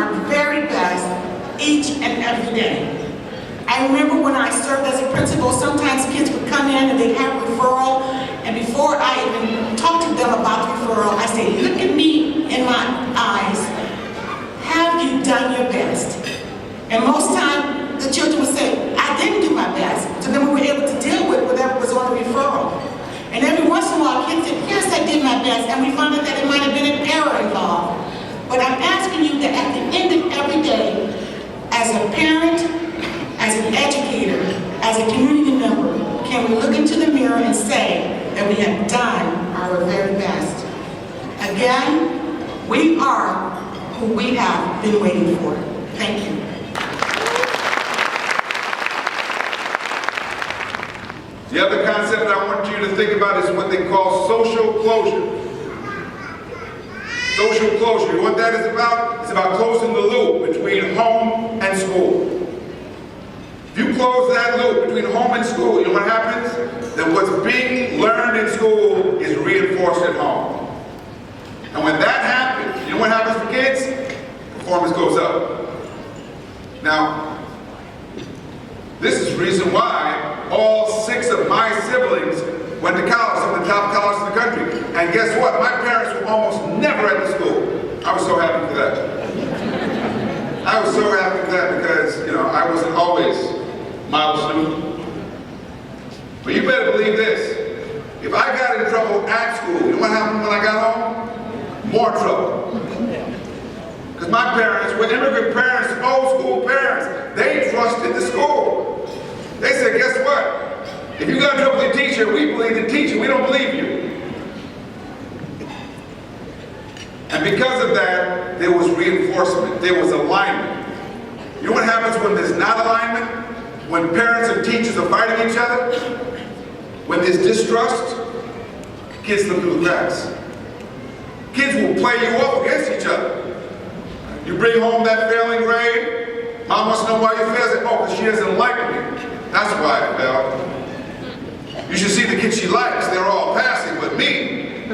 our very best each and every day. I remember when I served as a principal, sometimes kids would come in and they'd have referral, and before I even talked to them about the referral, I say, look at me in my eyes. Have you done your best? And most times, the children would say, I didn't do my best. So then we were able to deal with whatever was on the referral. And every once in a while, kids said, yes, I did my best, and we found out that it might have been an error involved. But I'm asking you that at the end of every day, as a parent, as an educator, as a community member, can we look into the mirror and say that we have done our very best? Again, we are who we have been waiting for. Thank you. The other concept I want you to think about is what they call social closure. Social closure, what that is about? It's about closing the loop between home and school. If you close that loop between home and school, you know what happens? That what's being learned in school is reinforced at home. And when that happens, you know what happens for kids? Performance goes up. Now, this is the reason why all 6 of my siblings went to college, some of the top colleges in the country. And guess what? My parents were almost never at the school. I was so happy for that. I was so happy for that because, you know, I wasn't always model student. But you better believe this. If I got in trouble at school, you know what happened when I got home? More trouble. Because my parents were immigrant parents, old school parents. They trusted the school. They said, guess what? If you got in trouble with the teacher, we believe the teacher. We don't believe you. And because of that, there was reinforcement. There was alignment. You know what happens when there's not alignment? When parents and teachers are fighting each other? When there's distrust? Kids slip through the cracks. Kids will play you off against each other. You bring home that failing grade, mom wants to know why you failed. Oh, because she doesn't like me. That's why I failed. You should see the kids she likes. They're all passing, but me,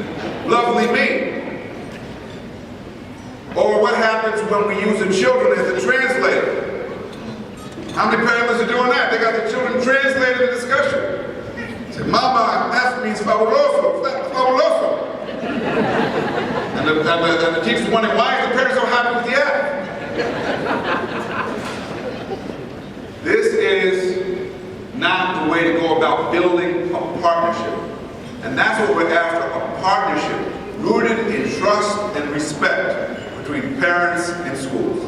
lovely me. Or what happens when we use the children as the translator? How many parents are doing that? They got the children translating the discussion. Say, Mama, F means fabuloso, fabuloso. And the teacher's wondering, why is the parents so happy with the F? This is not the way to go about building a partnership. And that's what we're after, a partnership rooted in trust and respect between parents and schools.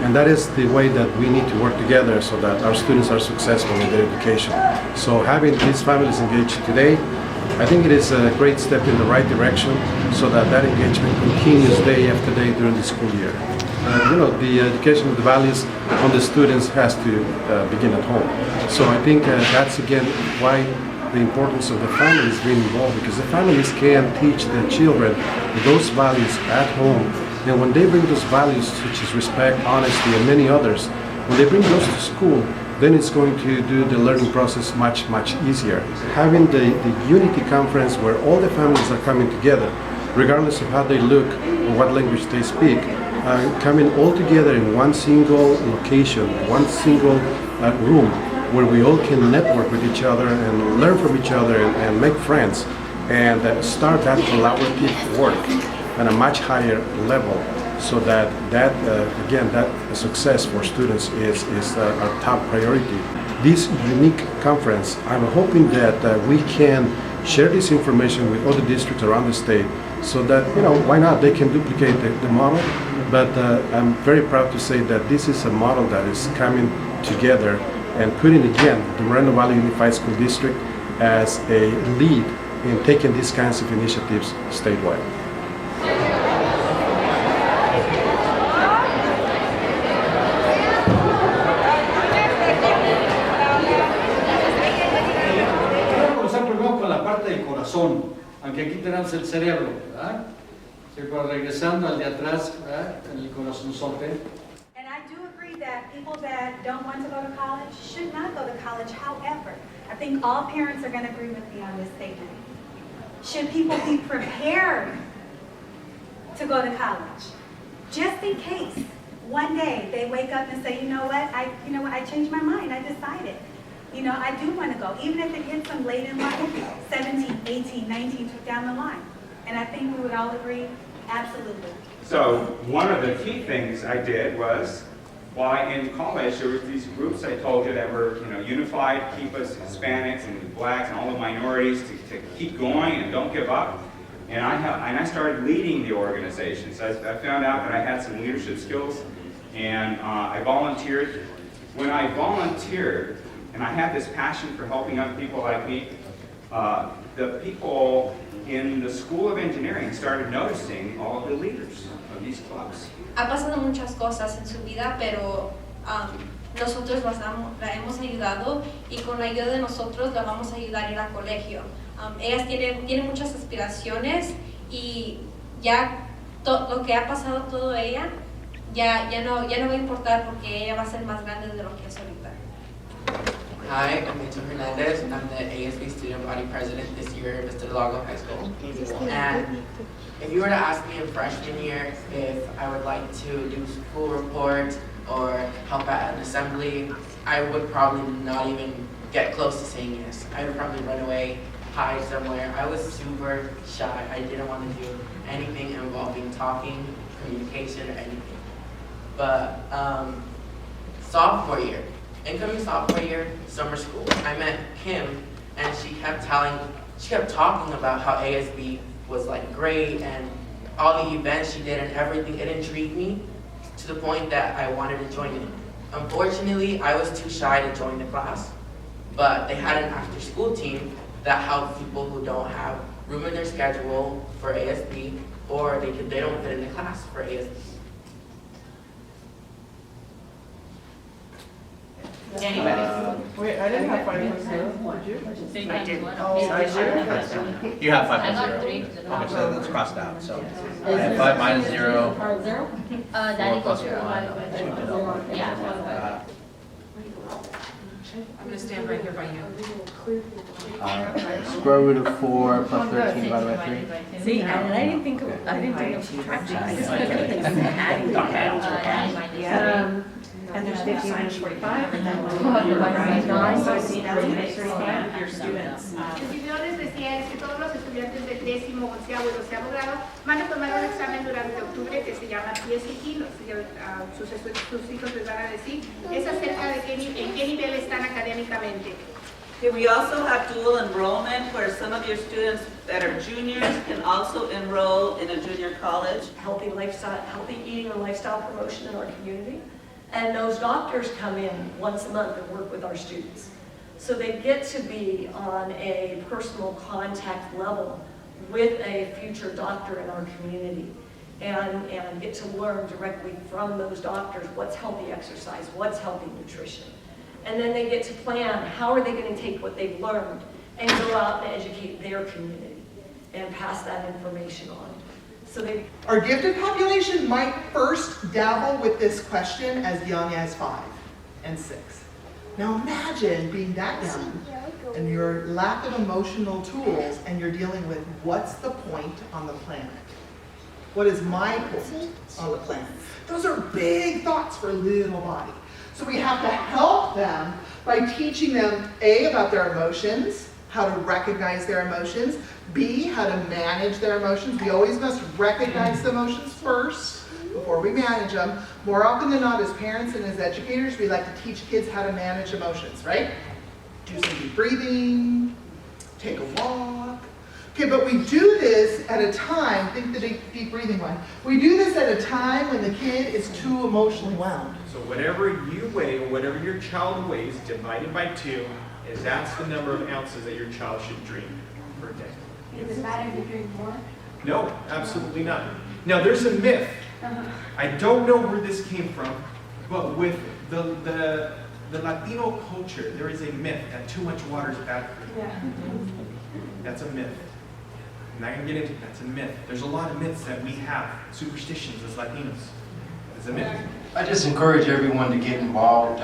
And that is the way that we need to work together so that our students are successful in their education. So having these families engaged today, I think it is a great step in the right direction so that that engagement continues day after day during the school year. You know, the education of the values on the students has to begin at home. So I think that's again why the importance of the families being involved, because the families can teach their children those values at home. And when they bring those values such as respect, honesty, and many others, when they bring those to school, then it's going to do the learning process much, much easier. Having the unity conference where all the families are coming together, regardless of how they look or what language they speak, coming all together in one single location, one single room, where we all can network with each other and learn from each other and make friends and start that collaborative work at a much higher level, so that again, that success for students is our top priority. This unique conference, I'm hoping that we can share this information with other districts around the state, so that, you know, why not, they can duplicate the model. But I'm very proud to say that this is a model that is coming together and putting again the Moreno Valley Unified School District as a lead in taking these kinds of initiatives statewide. Aunque aquí tenemos el cerebro, ¿verdad? Pero regresando al de atrás, ¿verdad? En el corazonzote. And I do agree that people that don't want to go to college should not go to college. However, I think all parents are going to agree with me on this statement. Should people be prepared to go to college? Just in case one day they wake up and say, you know what, I changed my mind, I decided. I do want to go, even if it hits them late in life, 17, 18, 19, down the line. And I think we would all agree, absolutely. So one of the key things I did was, while in college, there was these groups I told you that were unified, keep us Hispanics and blacks and all the minorities to keep going and don't give up. And I started leading the organization. So I found out that I had some leadership skills, and I volunteered. When I volunteered, and I had this passion for helping other people like me, the people in the School of Engineering started noticing all of the leaders of these clubs. Ha pasado muchas cosas en su vida, pero nosotros la hemos ayudado, y con la ayuda de nosotros la vamos a ayudar a ir al colegio. Ellas tienen muchas aspiraciones, y ya lo que ha pasado todo ella ya no va a importar, porque ella va a ser más grande de lo que es ahorita. Hi, I'm Mitchell Hernandez. I'm the ASB Student Body President this year at Vista del Lago High School. And if you were to ask me in freshman year if I would like to do school report or help at an assembly, I would probably not even get close to saying yes. I would probably run away, hide somewhere. I was super shy. I didn't want to do anything involving talking, communication, or anything. But incoming sophomore year, summer school, I met Kim, and she kept talking about how ASB was like great and all the events she did and everything. It intrigued me to the point that I wanted to join it. Unfortunately, I was too shy to join the class, but they had an after-school team that helped people who don't have room in their schedule for ASB, or they don't fit in the class for ASB. Wait, I didn't have 5.0, did you? I did. Oh, You have 5.0. I got 3. Okay, so that's crossed out. So I have 5 minus 0. That 4 equals plus 0. 1. Yeah. I'm gonna stand right here by you. Square root of 4 plus 13 divided by 3. See, and I didn't think of subtraction. I just looked at things and adding. And there's 50 minus 45, and then divided by 9, so see, that's an extra step with your students. Lo que yo les decía es que todos los estudiantes del 10º, 11º y 12º grado van a tomar un examen durante octubre que se llama PSET, sus hijos les van a decir, es acerca de en qué nivel están académicamente. We also have dual enrollment where some of your students that are juniors can also enroll in a junior college. Healthy eating and lifestyle promotion in our community. And those doctors come in once a month and work with our students. So they get to be on a personal contact level with a future doctor in our community and get to learn directly from those doctors what's healthy exercise, what's healthy nutrition. And then they get to plan how are they going to take what they've learned and go out and educate their community and pass that information on. Our gifted population might first dabble with this question as young as 5 and 6. Now imagine being that young and your lack of emotional tools and you're dealing with what's the point on the planet? What is my point on the planet? Those are big thoughts for a little body. So we have to help them by teaching them A, about their emotions, how to recognize their emotions, B, how to manage their emotions. We always must recognize the emotions first before we manage them. More often than not, as parents and as educators, we like to teach kids how to manage emotions, right? Do some deep breathing, take a walk. Okay, but we do this at a time, think the deep breathing one. We do this at a time when the kid is too emotionally wound. So whatever you weigh or whatever your child weighs divided by 2 is that's the number of ounces that your child should drink per day. Does it matter if you drink more? No, absolutely not. Now there's a myth. I don't know where this came from, but with the Latino culture, there is a myth that too much water is bad for you. Yeah. That's a myth. I'm not going to get into it. That's a myth. There's a lot of myths that we have, superstitions as Latinos. It's a myth. I just encourage everyone to get involved.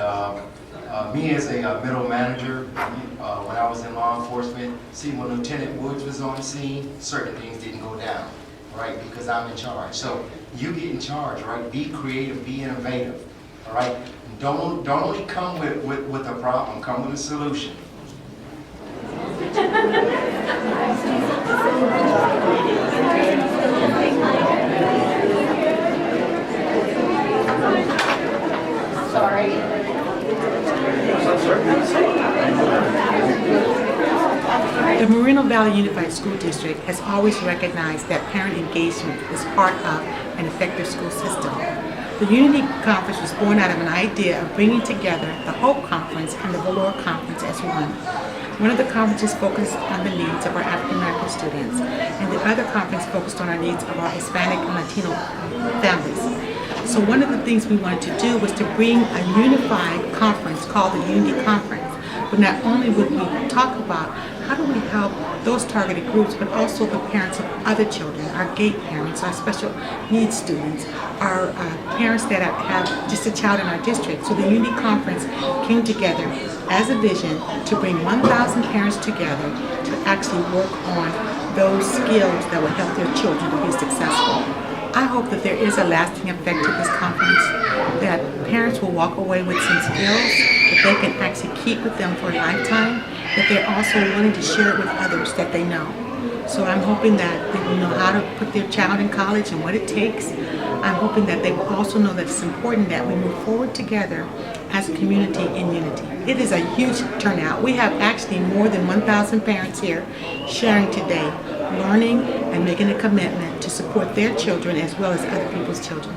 Me as a middle manager, when I was in law enforcement, see when Lieutenant Woods was on the scene, certain things didn't go down. right? Because I'm in charge. So you get in charge, right? Be creative, be innovative, all right? Don't only come with a problem, come with a solution. The Moreno Valley Unified School District has always recognized that parent engagement is part of an effective school system. The Unity Conference was born out of an idea of bringing together the Hope Conference and the Valor Conference as one. One of the conferences focused on the needs of our African American students, and the other conference focused on our needs of our Hispanic and Latino families. So one of the things we wanted to do was to bring a unified conference called the Unity Conference. But not only would we talk about how do we help those targeted groups, but also the parents of other children, our GATE parents, our special needs students, our parents that have just a child in our district. So the Unity Conference came together as a vision to bring 1,000 parents together to actually work on those skills that will help their children to be successful. I hope that there is a lasting effect to this conference, that parents will walk away with some skills that they can actually keep with them for a lifetime, that they're also willing to share it with others that they know. So I'm hoping that they will know how to put their child in college and what it takes. I'm hoping that they will also know that it's important that we move forward together as a community in unity. It is a huge turnout. We have actually more than 1,000 parents here sharing today, learning and making a commitment to support their children as well as other people's children.